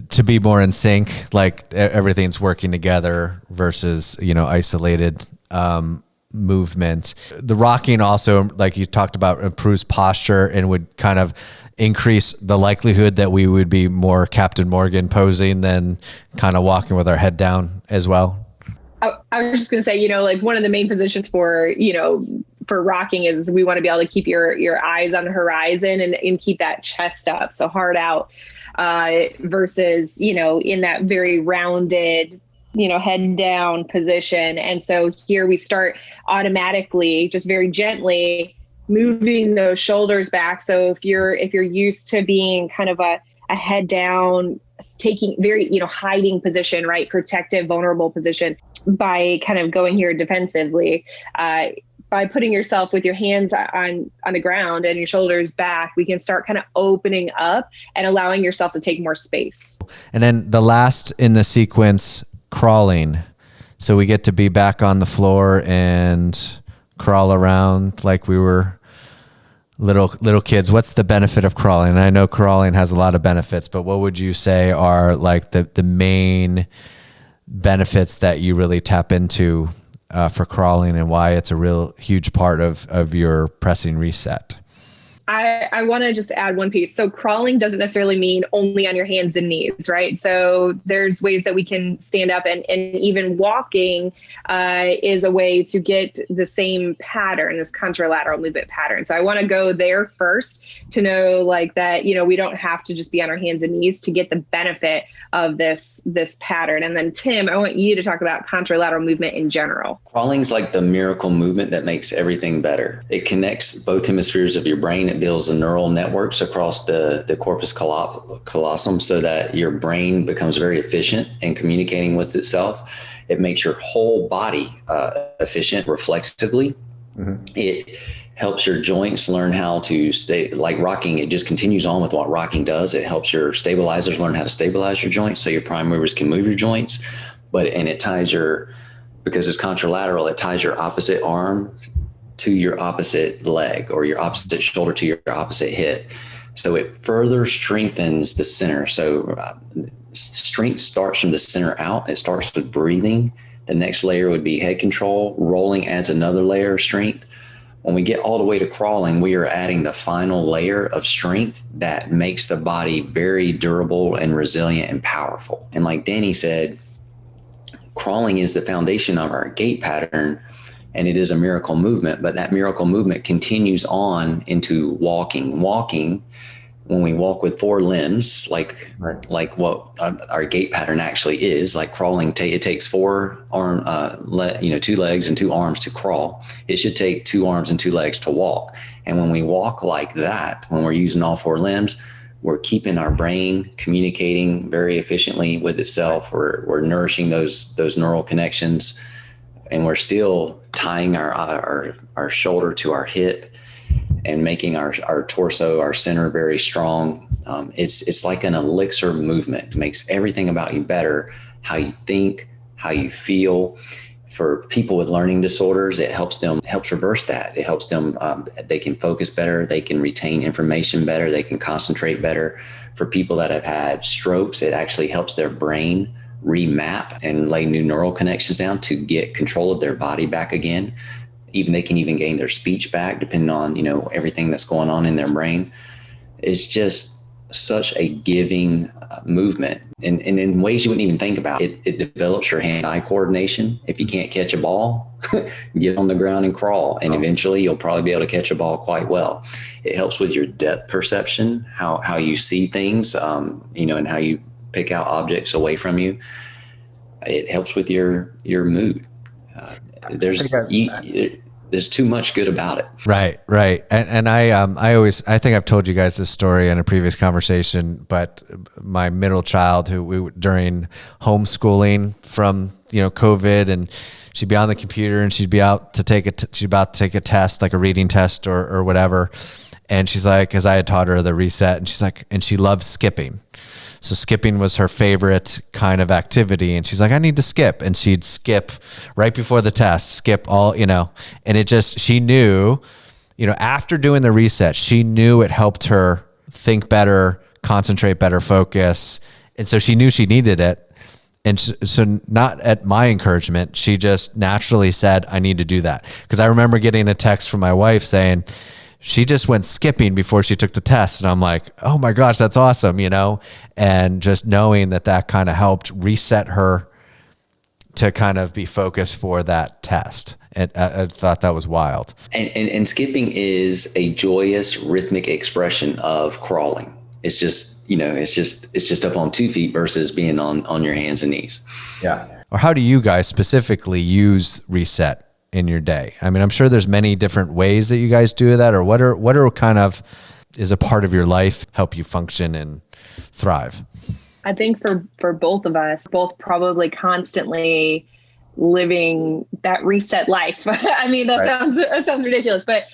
To be more in sync, like everything's working together versus, isolated movement. The rocking also, like you talked about, improves posture and would kind of increase the likelihood that we would be more Captain Morgan posing than kind of walking with our head down as well. I was just going to say, like one of the main positions for rocking is we want to be able to keep your eyes on the horizon and keep that chest up. So hard out versus, in that very rounded, head down position. And so here we start automatically, just very gently moving those shoulders back. So if you're used to being kind of a head down, taking very, hiding position, right? Protective, vulnerable position, by kind of going here defensively, by putting yourself with your hands on the ground and your shoulders back, we can start kind of opening up and allowing yourself to take more space. And then the last in the sequence, crawling. So we get to be back on the floor and crawl around like we were little kids. What's the benefit of crawling? And I know crawling has a lot of benefits, but what would you say are like the main benefits that you really tap into for crawling, and why it's a real huge part of your pressing reset? I want to just add one piece. So crawling doesn't necessarily mean only on your hands and knees, right? So there's ways that we can stand up, and even walking is a way to get the same pattern, this contralateral movement pattern. So I want to go there first to know like that, we don't have to just be on our hands and knees to get the benefit of this pattern. And then Tim, I want you to talk about contralateral movement in general. Crawling's like the miracle movement that makes everything better. It connects both hemispheres of your brain. It builds the neural networks across the corpus callosum so that your brain becomes very efficient in communicating with itself. It makes your whole body efficient reflexively. Mm-hmm. It helps your joints learn how to stay, like rocking. It just continues on with what rocking does. It helps your stabilizers learn how to stabilize your joints so your prime movers can move your joints. And it ties because it's contralateral, it ties your opposite arm to your opposite leg, or your opposite shoulder to your opposite hip. So it further strengthens the center. So strength starts from the center out. It starts with breathing. The next layer would be head control. Rolling adds another layer of strength. When we get all the way to crawling, we are adding the final layer of strength that makes the body very durable and resilient and powerful. And like Dani said, crawling is the foundation of our gait pattern, and it is a miracle movement, but that miracle movement continues on into walking. Walking, when we walk with four limbs, like what our gait pattern actually is, like crawling, it takes two legs and two arms to crawl. It should take two arms and two legs to walk. And when we walk like that, when we're using all four limbs, we're keeping our brain communicating very efficiently with itself. We're nourishing those neural connections, and we're still tying our shoulder to our hip and making our torso, our center very strong. It's like an elixir movement. It makes everything about you better, how you think, how you feel. For people with learning disorders, it helps reverse that. It helps them, they can focus better, they can retain information better, they can concentrate better. For people that have had strokes, it actually helps their brain remap and lay new neural connections down to get control of their body back again. They can even gain their speech back, depending on, everything that's going on in their brain. It's just such a giving movement, and in ways you wouldn't even think about. It develops your hand-eye coordination. If you can't catch a ball, get on the ground and crawl, and eventually you'll probably be able to catch a ball quite well. It helps with your depth perception, how you see things, and how you pick out objects away from you. It helps with your mood. There's too much good about it. Right. And I think I've told you guys this story in a previous conversation, but my middle child, during homeschooling from, COVID, and she'd be on the computer and she'd be out to take she's about to take a test, like a reading test or whatever. And she's like, cause I had taught her the reset, and she's like, and she loves skipping. So skipping was her favorite kind of activity. And she's like, I need to skip. And she'd skip right before the test, skip all, and she knew, after doing the reset, she knew it helped her think better, concentrate better, focus. And so she knew she needed it. And so not at my encouragement, she just naturally said, I need to do that. Because I remember getting a text from my wife saying, she just went skipping before she took the test. And I'm like, oh my gosh, that's awesome, and just knowing that kind of helped reset her to kind of be focused for that test. And I thought that was wild. And skipping is a joyous rhythmic expression of crawling. It's just, it's just up on 2 feet versus being on your hands and knees. Yeah. Or how do you guys specifically use reset in your day? I mean, I'm sure there's many different ways that you guys do that, or what are kind of is a part of your life, help you function and thrive? I think for both of us, both probably constantly living that reset life. I mean, that sounds ridiculous, but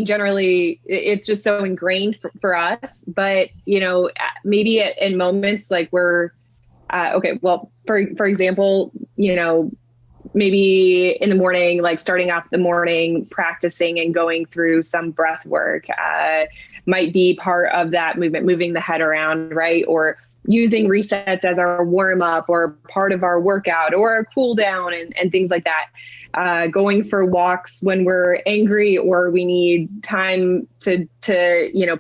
generally it's just so ingrained for us. But maybe in moments like we're for example, maybe in the morning, like starting off the morning, practicing and going through some breath work might be part of that movement, moving the head around, right? Or using resets as our warm up or part of our workout or a cool down and things like that. Going for walks when we're angry or we need time to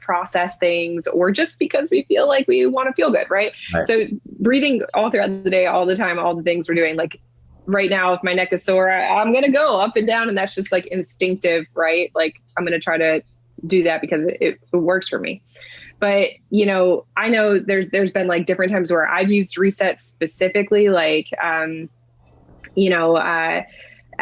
process things, or just because we feel like we want to feel good, right? So breathing all throughout the day, all the time, all the things we're doing. Like right now, if my neck is sore, I'm going to go up and down, and that's just like instinctive, right? Like I'm going to try to do that because it works for me. But, I know there's been like different times where I've used resets specifically, like,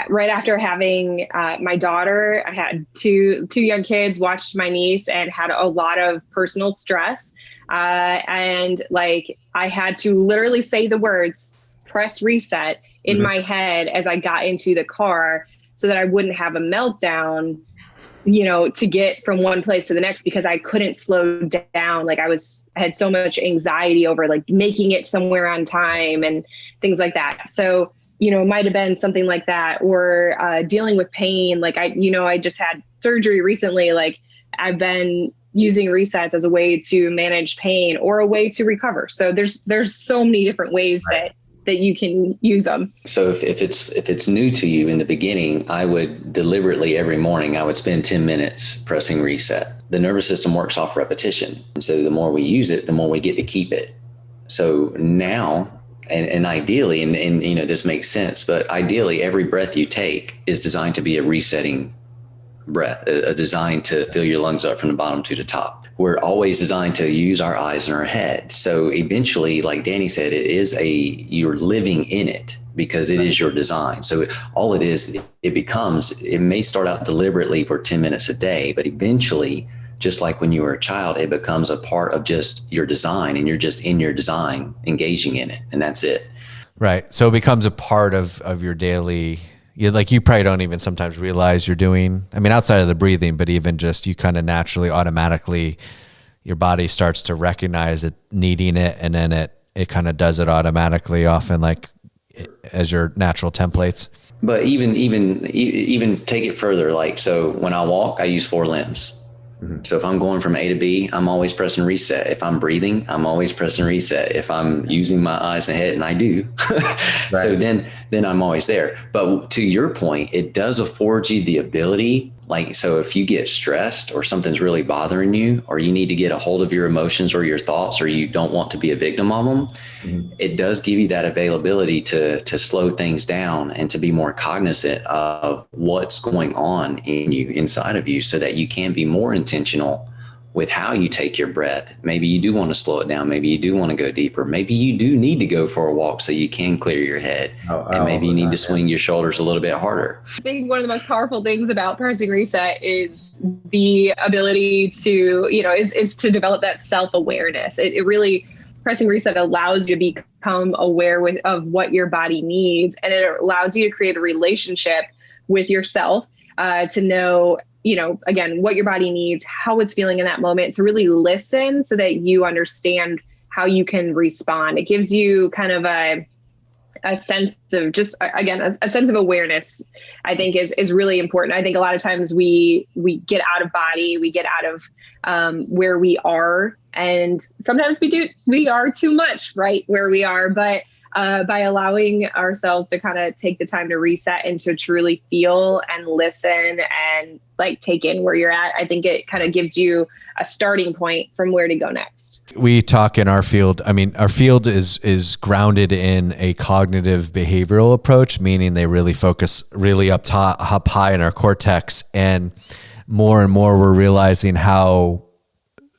right after having my daughter, I had two young kids, watched my niece, and had a lot of personal stress. And like I had to literally say the words press reset in my head as I got into the car so that I wouldn't have a meltdown, to get from one place to the next, because I couldn't slow down. Like I had so much anxiety over like making it somewhere on time and things like that. So, it might've been something like that, or dealing with pain. Like I just had surgery recently. Like I've been using resets as a way to manage pain or a way to recover. So there's so many different ways that you can use them. So if it's new to you in the beginning, I would deliberately every morning, I would spend 10 minutes pressing reset. The nervous system works off repetition. And so the more we use it, the more we get to keep it. So now, and ideally, and this makes sense, but ideally every breath you take is designed to be a resetting breath, a designed to fill your lungs up from the bottom to the top. We're always designed to use our eyes and our head. So eventually, like Dani said, you're living in it because it is your design. So all it is, it may start out deliberately for 10 minutes a day, but eventually, just like when you were a child, it becomes a part of just your design, and you're just in your design, engaging in it. And that's it. Right. So it becomes a part of your daily, you probably don't even sometimes realize you're doing, outside of the breathing, but even just you kind of naturally, automatically, your body starts to recognize it needing it. And then it kind of does it automatically, often like as your natural templates. But even take it further. Like, so when I walk, I use 4 limbs. So if I'm going from A to B, I'm always pressing reset. If I'm breathing, I'm always pressing reset. If I'm using my eyes and head, and I do, so then I'm always there. But to your point, it does afford you the ability. Like, so if you get stressed or something's really bothering you, or you need to get a hold of your emotions or your thoughts, or you don't want to be a victim of them, it does give you that availability to slow things down and to be more cognizant of what's going on inside of you, so that you can be more intentional with how you take your breath. Maybe you do want to slow it down. Maybe you do want to go deeper. Maybe you do need to go for a walk so you can clear your head. And maybe you need to swing your shoulders a little bit harder. I think one of the most powerful things about pressing reset is the ability to, is to develop that self-awareness. It really, pressing reset allows you to become aware of what your body needs. And it allows you to create a relationship with yourself, to know, again, what your body needs, how it's feeling in that moment, to really listen so that you understand how you can respond. It gives you kind of a sense of just, again, a sense of awareness, I think is really important. I think a lot of times we get out of body, we get out of where we are. And sometimes we are too much right where we are, but by allowing ourselves to kind of take the time to reset and to truly feel and listen and like take in where you're at, I think it kind of gives you a starting point from where to go next. We talk in our field. Our field is grounded in a cognitive behavioral approach, meaning they really focus really up high in our cortex. And more we're realizing how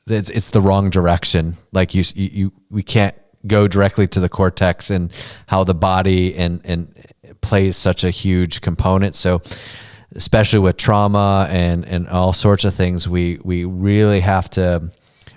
it's the wrong direction. Like we can't go directly to the cortex, and how the body and plays such a huge component. So especially with trauma and all sorts of things, we really have to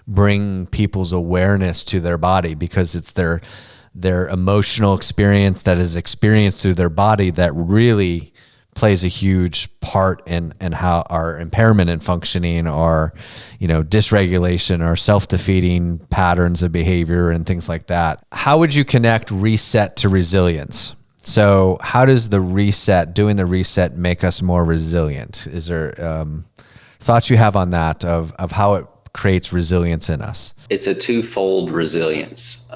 bring people's awareness to their body, because it's their emotional experience that is experienced through their body that really plays a huge part in how our impairment in functioning, or dysregulation, or self-defeating patterns of behavior and things like that. How would you connect reset to resilience? So how does doing the reset make us more resilient? Is there thoughts you have on that, of how it creates resilience in us? It's a twofold resilience.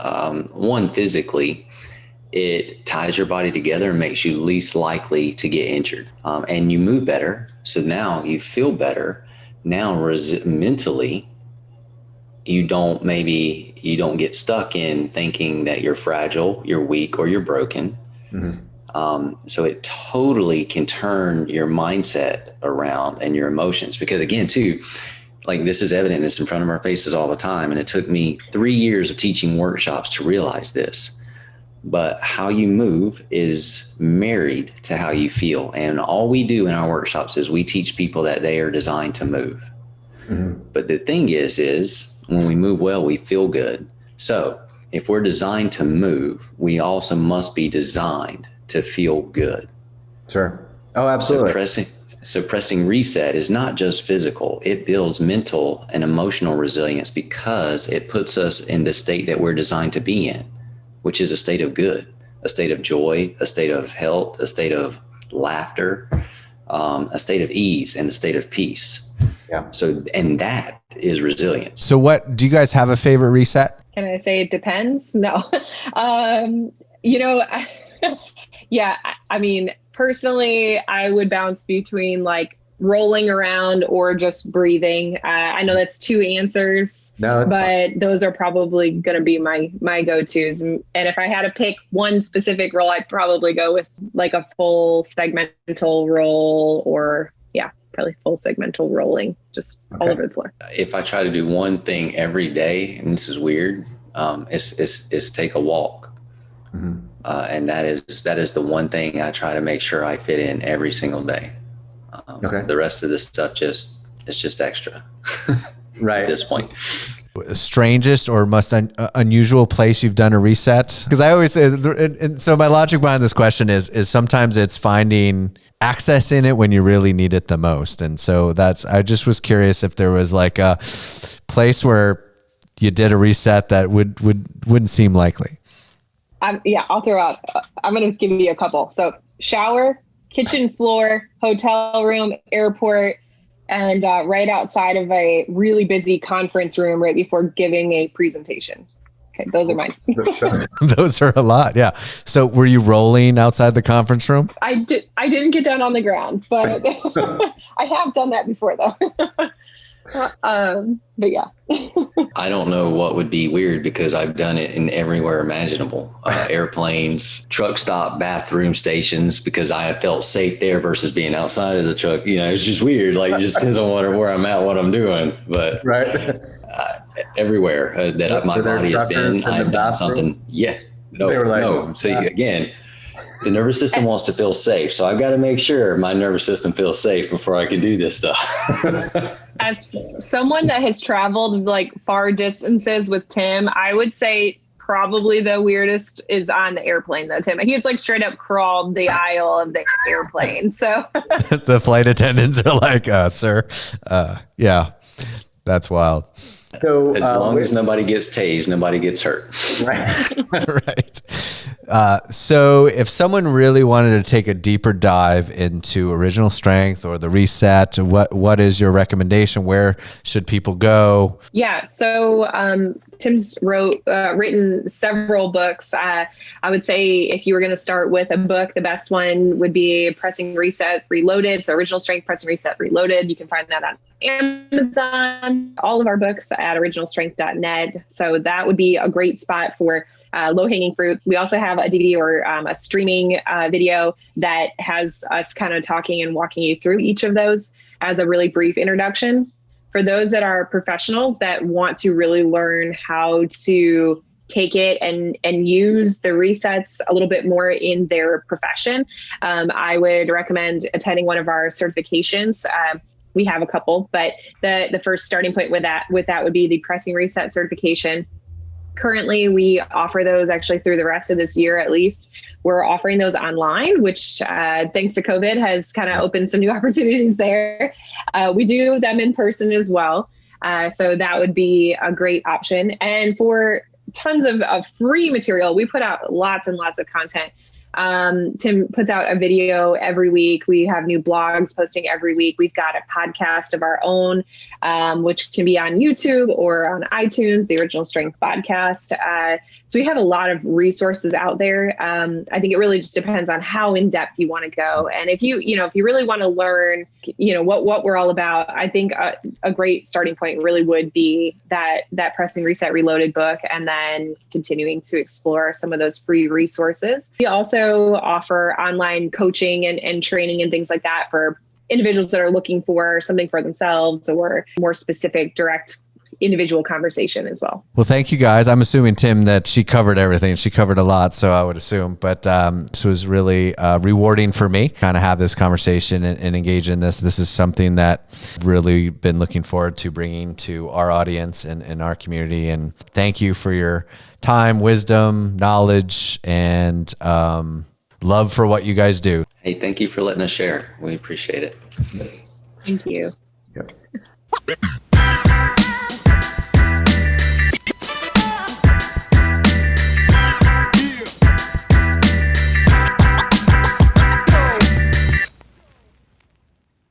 One, physically, it ties your body together and makes you least likely to get injured. And you move better. So now you feel better. Now mentally, you don't get stuck in thinking that you're fragile, you're weak, or you're broken. So it totally can turn your mindset around and your emotions, because again, too, like this is evident, it's in front of our faces all the time. And it took me 3 years of teaching workshops to realize this, but how you move is married to how you feel. And all we do in our workshops is we teach people that they are designed to move. But the thing is when we move well, we feel good. So if we're designed to move, we also must be designed to feel good. Sure. Oh, absolutely. So pressing reset is not just physical. It builds mental and emotional resilience because it puts us in the state that we're designed to be in, which is a state of good, a state of joy, a state of health, a state of laughter, a state of ease, and a state of peace. Yeah. So, and that is resilience. So what, do you guys have a favorite reset? Can I say it depends? No. Yeah. I mean, personally, I would bounce between like rolling around or just breathing. I know that's two answers, but fine. Those are probably going to be my go-tos. And if I had to pick one specific roll, I'd probably go with like a full segmental roll, or probably full segmental rolling, just all over the floor. If I try to do one thing every day, and this is weird, is take a walk. And that is the one thing I try to make sure I fit in every single day. The rest of this stuff it's just extra. Right. At this point. Strangest or most unusual place you've done a reset? Because I always say, and so my logic behind this question is sometimes it's finding access in it when you really need it the most. And so I just was curious if there was like a place where you did a reset that wouldn't seem likely. I'll throw out, I'm going to give you a couple. So shower, kitchen floor, hotel room, airport, and right outside of a really busy conference room right before giving a presentation. Okay, those are mine. Those are a lot, yeah. So were you rolling outside the conference room? I didn't get down on the ground, but I have done that before though. But yeah. I don't know what would be weird because I've done it in everywhere imaginable. Airplanes, truck stop, bathroom stations, because I have felt safe there versus being outside of the truck. It's just weird. Like, just depends on where I'm at, what I'm doing. But everywhere that my body has been, I've done something. Yeah. No. See, again, the nervous system wants to feel safe. So I've got to make sure my nervous system feels safe before I can do this stuff. As someone that has traveled like far distances with Tim, I would say probably the weirdest is on the airplane though, Tim. He's like straight up crawled the aisle of the airplane. So the flight attendants are like, sir, yeah, that's wild. So as long as nobody gets tased, nobody gets hurt. Right. Right. So if someone really wanted to take a deeper dive into original strength or the reset, what is your recommendation? Where should people go? Yeah. So Tim's written several books. I would say if you were going to start with a book, the best one would be Pressing Reset Reloaded. So Original Strength, Pressing Reset Reloaded. You can find that on Amazon. All of our books at originalstrength.net. So that would be a great spot for low-hanging fruit. We also have a DVD or a streaming video that has us kind of talking and walking you through each of those as a really brief introduction. For those that are professionals that want to really learn how to take it and use the resets a little bit more in their profession, I would recommend attending one of our certifications. We have a couple, but the first starting point with that would be the Pressing Reset certification. Currently, we offer those actually through the rest of this year, at least. We're offering those online, which thanks to COVID has kind of opened some new opportunities there. We do them in person as well. So that would be a great option. And for tons of free material, we put out lots and lots of content Tim puts out a video every week. We have new blogs posting every week. We've got a podcast of our own, which can be on YouTube or on iTunes, the Original Strength Podcast. So we have a lot of resources out there. I think it really just depends on how in depth you want to go. And if you really want to learn, what we're all about, I think a great starting point really would be that Pressing Reset Reloaded book, and then continuing to explore some of those free resources. We also offer online coaching and training and things like that for individuals that are looking for something for themselves or more specific, direct individual conversation as well. Well, thank you guys. I'm assuming, Tim, that she covered everything. She covered a lot, so I would assume. But this was really rewarding for me, kind of have this conversation and engage in this. This is something that I've really been looking forward to bringing to our audience and our community. And thank you for your time, wisdom, knowledge, and love for what you guys do. Hey, thank you for letting us share. We appreciate it. Thank you. Yep.